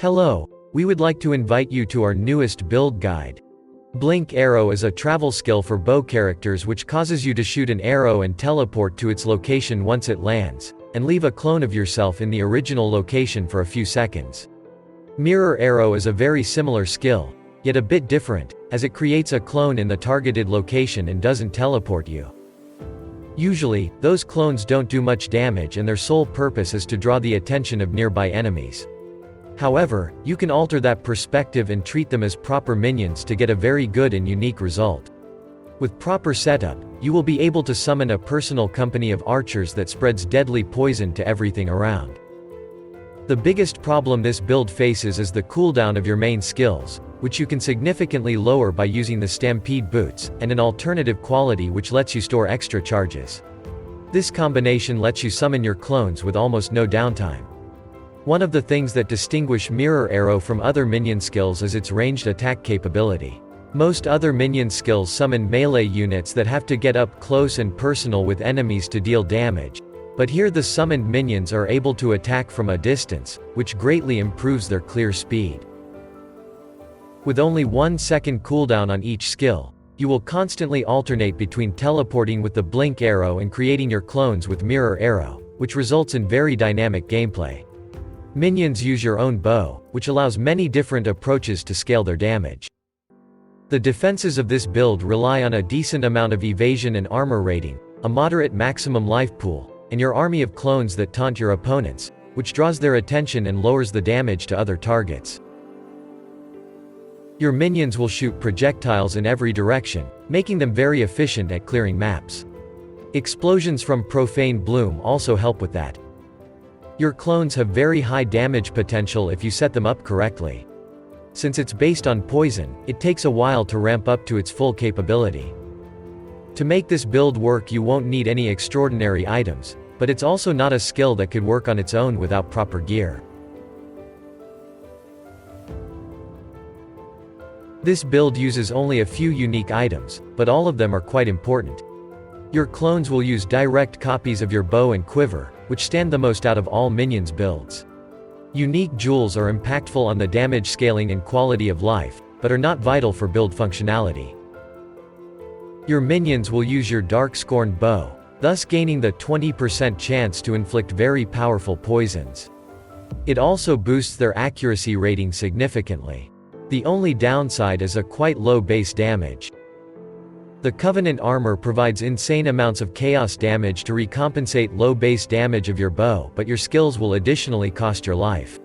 Hello, we would like to invite you to our newest build guide. Blink Arrow is a travel skill for bow characters which causes you to shoot an arrow and teleport to its location once it lands, and leave a clone of yourself in the original location for a few seconds. Mirror Arrow is a very similar skill, yet a bit different, as it creates a clone in the targeted location and doesn't teleport you. Usually, those clones don't do much damage and their sole purpose is to draw the attention of nearby enemies. However, you can alter that perspective and treat them as proper minions to get a very good and unique result. With proper setup, you will be able to summon a personal company of archers that spreads deadly poison to everything around. The biggest problem this build faces is the cooldown of your main skills, which you can significantly lower by using the Stampede boots, and an alternative quality which lets you store extra charges. This combination lets you summon your clones with almost no downtime. One of the things that distinguish Mirror Arrow from other minion skills is its ranged attack capability. Most other minion skills summon melee units that have to get up close and personal with enemies to deal damage, but here the summoned minions are able to attack from a distance, which greatly improves their clear speed. With only 1 second cooldown on each skill, you will constantly alternate between teleporting with the Blink Arrow and creating your clones with Mirror Arrow, which results in very dynamic gameplay. Minions use your own bow, which allows many different approaches to scale their damage. The defenses of this build rely on a decent amount of evasion and armor rating, a moderate maximum life pool, and your army of clones that taunt your opponents, which draws their attention and lowers the damage to other targets. Your minions will shoot projectiles in every direction, making them very efficient at clearing maps. Explosions from Profane Bloom also help with that. Your clones have very high damage potential if you set them up correctly. Since it's based on poison, it takes a while to ramp up to its full capability. To make this build work you won't need any extraordinary items, but it's also not a skill that could work on its own without proper gear. This build uses only a few unique items, but all of them are quite important. Your clones will use direct copies of your bow and quiver, which stand the most out of all minions builds. Unique jewels are impactful on the damage scaling and quality of life, but are not vital for build functionality. Your minions will use your Darkscorn bow, thus gaining the 20% chance to inflict very powerful poisons. It also boosts their accuracy rating significantly. The only downside is a quite low base damage. The Covenant armor provides insane amounts of chaos damage to recompensate low base damage of your bow, but your skills will additionally cost your life.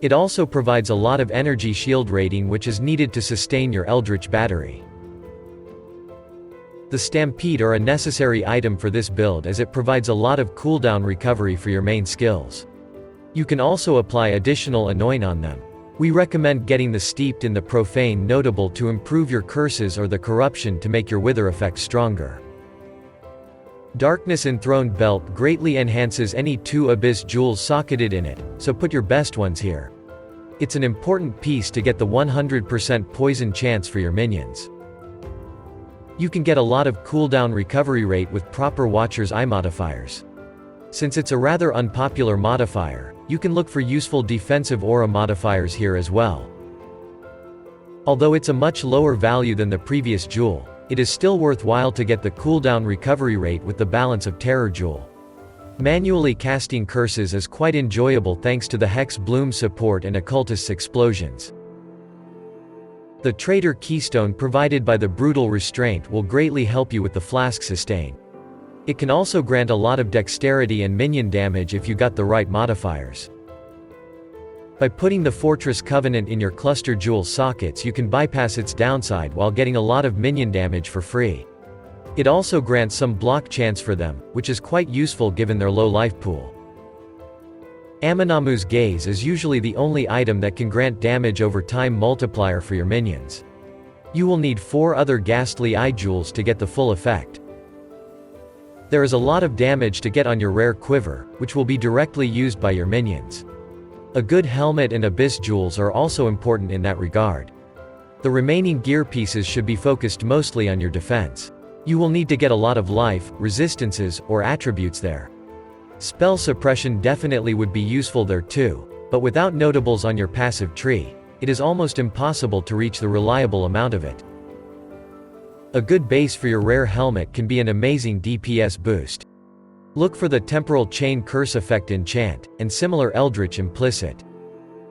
It also provides a lot of energy shield rating which is needed to sustain your Eldritch battery. The Stampede are a necessary item for this build as it provides a lot of cooldown recovery for your main skills. You can also apply additional Anoint on them. We recommend getting the Steeped in the Profane notable to improve your curses or the Corruption to make your Wither effect stronger. Darkness Enthroned Belt greatly enhances any 2 Abyss jewels socketed in it, so put your best ones here. It's an important piece to get the 100% poison chance for your minions. You can get a lot of cooldown recovery rate with proper Watcher's Eye modifiers. Since it's a rather unpopular modifier, you can look for useful defensive aura modifiers here as well. Although it's a much lower value than the previous jewel, it is still worthwhile to get the cooldown recovery rate with the Balance of Terror jewel. Manually casting curses is quite enjoyable thanks to the Hex Bloom support and Occultist's explosions. The Traitor Keystone provided by the Brutal Restraint will greatly help you with the Flask sustain. It can also grant a lot of dexterity and minion damage if you got the right modifiers. By putting the Fortress Covenant in your cluster jewel sockets you can bypass its downside while getting a lot of minion damage for free. It also grants some block chance for them, which is quite useful given their low life pool. Aminamu's Gaze is usually the only item that can grant damage over time multiplier for your minions. You will need 4 other Ghastly Eye jewels to get the full effect. There is a lot of damage to get on your rare quiver, which will be directly used by your minions. A good helmet and Abyss jewels are also important in that regard. The remaining gear pieces should be focused mostly on your defense. You will need to get a lot of life, resistances, or attributes there. Spell suppression definitely would be useful there too, But without notables on your passive tree, it is almost impossible to reach the reliable amount of it. A good base for your rare helmet can be an amazing DPS boost. Look for the Temporal Chain Curse Effect enchant, and similar Eldritch Implicit.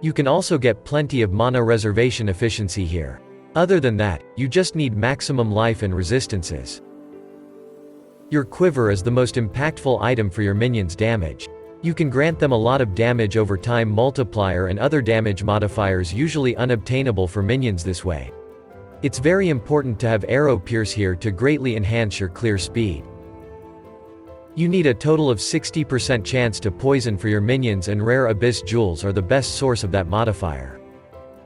You can also get plenty of mana reservation efficiency here. Other than that, you just need maximum life and resistances. Your quiver is the most impactful item for your minions' damage. You can grant them a lot of damage over time multiplier and other damage modifiers usually unobtainable for minions this way. It's very important to have Arrow Pierce here to greatly enhance your clear speed. You need a total of 60% chance to poison for your minions, and rare Abyss Jewels are the best source of that modifier.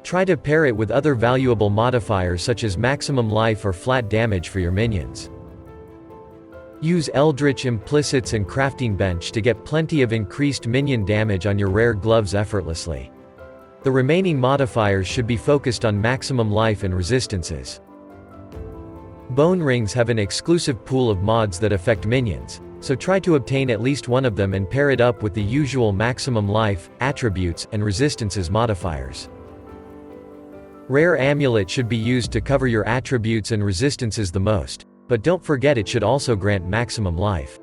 Try to pair it with other valuable modifiers such as maximum life or flat damage for your minions. Use Eldritch Implicits and Crafting Bench to get plenty of increased minion damage on your rare gloves effortlessly. The remaining modifiers should be focused on maximum life and resistances. Bone Rings have an exclusive pool of mods that affect minions, so try to obtain at least one of them and pair it up with the usual maximum life, attributes, and resistances modifiers. Rare Amulet should be used to cover your attributes and resistances the most, but don't forget it should also grant maximum life.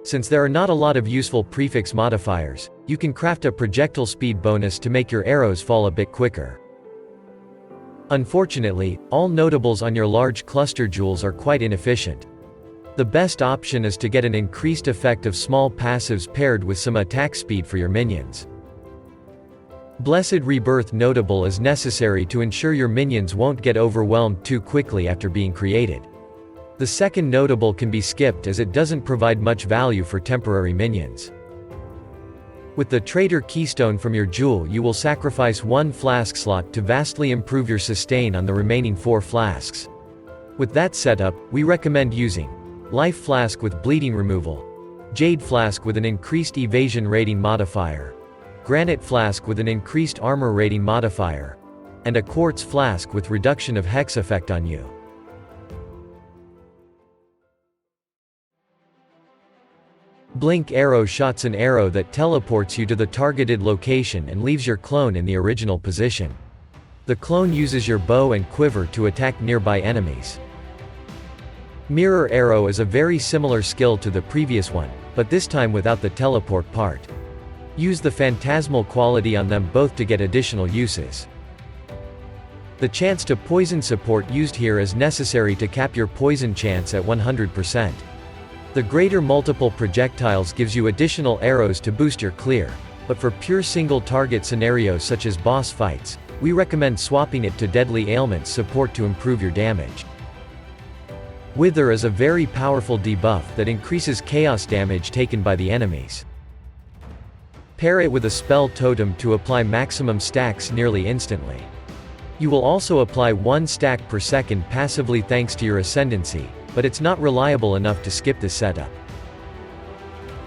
Since there are not a lot of useful prefix modifiers, you can craft a projectile speed bonus to make your arrows fall a bit quicker. Unfortunately, all notables on your large cluster jewels are quite inefficient. The best option is to get an increased effect of small passives paired with some attack speed for your minions. Blessed Rebirth notable is necessary to ensure your minions won't get overwhelmed too quickly after being created. The second notable can be skipped as it doesn't provide much value for temporary minions. With the Trader Keystone from your jewel, you will sacrifice one flask slot to vastly improve your sustain on the remaining 4 flasks. With that setup, we recommend using Life Flask with Bleeding Removal, Jade Flask with an increased Evasion rating modifier, Granite Flask with an increased Armor rating modifier, and a Quartz Flask with reduction of Hex effect on you. Blink Arrow shots an arrow that teleports you to the targeted location and leaves your clone in the original position. The clone uses your bow and quiver to attack nearby enemies. Mirror Arrow is a very similar skill to the previous one, but this time without the teleport part. Use the phantasmal quality on them both to get additional uses. The chance to poison support used here is necessary to cap your poison chance at 100%. The greater multiple projectiles gives you additional arrows to boost your clear, but for pure single target scenarios such as boss fights, we recommend swapping it to Deadly Ailments support to improve your damage. Wither is a very powerful debuff that increases chaos damage taken by the enemies. Pair it with a spell totem to apply maximum stacks nearly instantly. You will also apply 1 stack per second passively thanks to your ascendancy, but it's not reliable enough to skip this setup.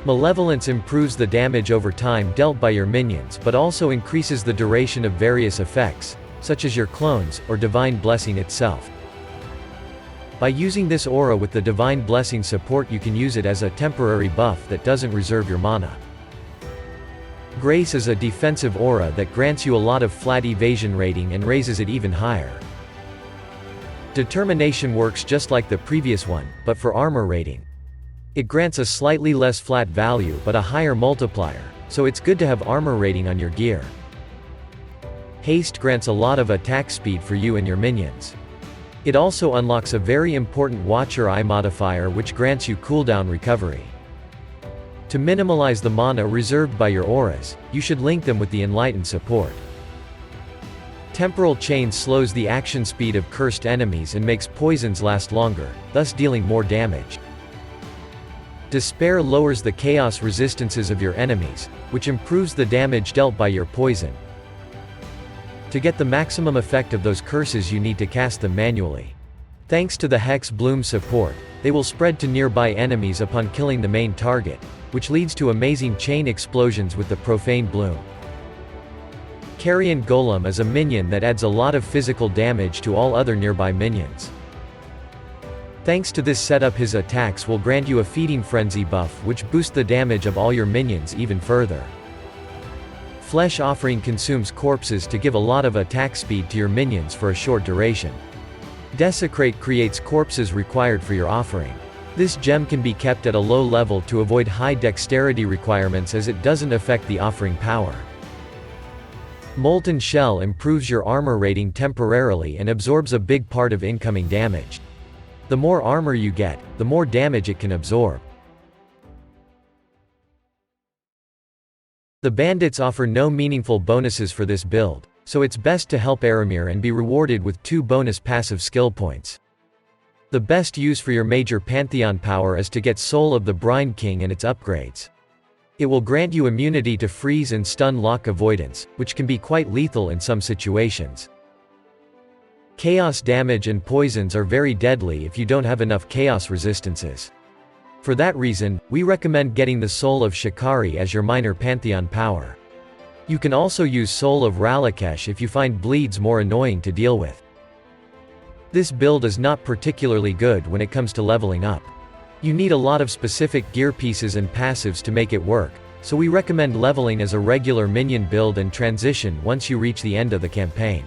Malevolence improves the damage over time dealt by your minions but also increases the duration of various effects, such as your clones, or Divine Blessing itself. By using this aura with the Divine Blessing support you can use it as a temporary buff that doesn't reserve your mana. Grace is a defensive aura that grants you a lot of flat evasion rating and raises it even higher. Determination works just like the previous one, but for armor rating. It grants a slightly less flat value but a higher multiplier, so it's good to have armor rating on your gear. Haste grants a lot of attack speed for you and your minions. It also unlocks a very important Watcher Eye modifier which grants you cooldown recovery. To minimize the mana reserved by your auras, you should link them with the Enlightened support. Temporal Chain slows the action speed of cursed enemies and makes poisons last longer, thus dealing more damage. Despair lowers the chaos resistances of your enemies, which improves the damage dealt by your poison. To get the maximum effect of those curses you need to cast them manually. Thanks to the Hex Bloom support, they will spread to nearby enemies upon killing the main target, which leads to amazing chain explosions with the Profane Bloom. Carrion Golem is a minion that adds a lot of physical damage to all other nearby minions. Thanks to this setup his attacks will grant you a Feeding Frenzy buff which boosts the damage of all your minions even further. Flesh Offering consumes corpses to give a lot of attack speed to your minions for a short duration. Desecrate creates corpses required for your offering. This gem can be kept at a low level to avoid high dexterity requirements as it doesn't affect the offering power. Molten Shell improves your armor rating temporarily and absorbs a big part of incoming damage. The more armor you get, the more damage it can absorb. The Bandits offer no meaningful bonuses for this build, so it's best to help Aramir and be rewarded with 2 bonus passive skill points. The best use for your major Pantheon power is to get Soul of the Brine King and its upgrades. It will grant you immunity to freeze and stun lock avoidance, which can be quite lethal in some situations. Chaos damage and poisons are very deadly if you don't have enough chaos resistances. For that reason, we recommend getting the Soul of Shikari as your minor Pantheon power. You can also use Soul of Ralakesh if you find bleeds more annoying to deal with. This build is not particularly good when it comes to leveling up. You need a lot of specific gear pieces and passives to make it work, so we recommend leveling as a regular minion build and transition once you reach the end of the campaign.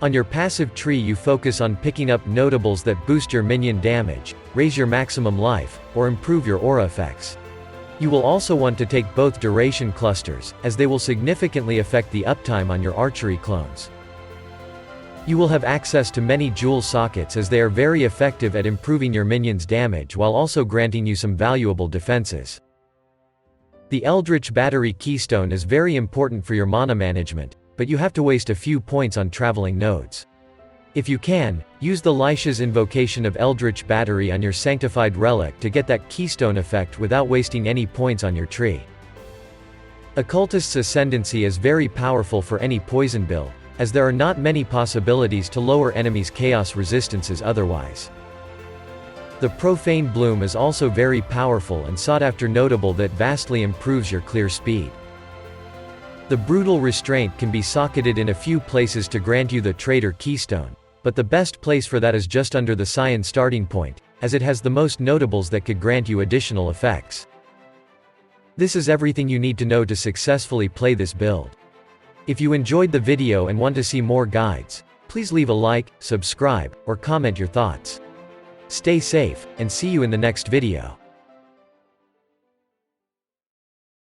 On your passive tree you focus on picking up notables that boost your minion damage, raise your maximum life, or improve your aura effects. You will also want to take both duration clusters, as they will significantly affect the uptime on your archery clones. You will have access to many jewel sockets as they are very effective at improving your minions' damage while also granting you some valuable defenses. The Eldritch Battery Keystone is very important for your mana management, but you have to waste a few points on traveling nodes. If you can, use the Lisha's invocation of Eldritch Battery on your Sanctified Relic to get that keystone effect without wasting any points on your tree. Occultist's Ascendancy is very powerful for any poison build, as there are not many possibilities to lower enemies' chaos resistances otherwise. The Profane Bloom is also very powerful and sought after notable that vastly improves your clear speed. The Brutal Restraint can be socketed in a few places to grant you the Traitor Keystone, but the best place for that is just under the Scion starting point, as it has the most notables that could grant you additional effects. This is everything you need to know to successfully play this build. If you enjoyed the video and want to see more guides, please leave a like, subscribe, or comment your thoughts. Stay safe, and see you in the next video.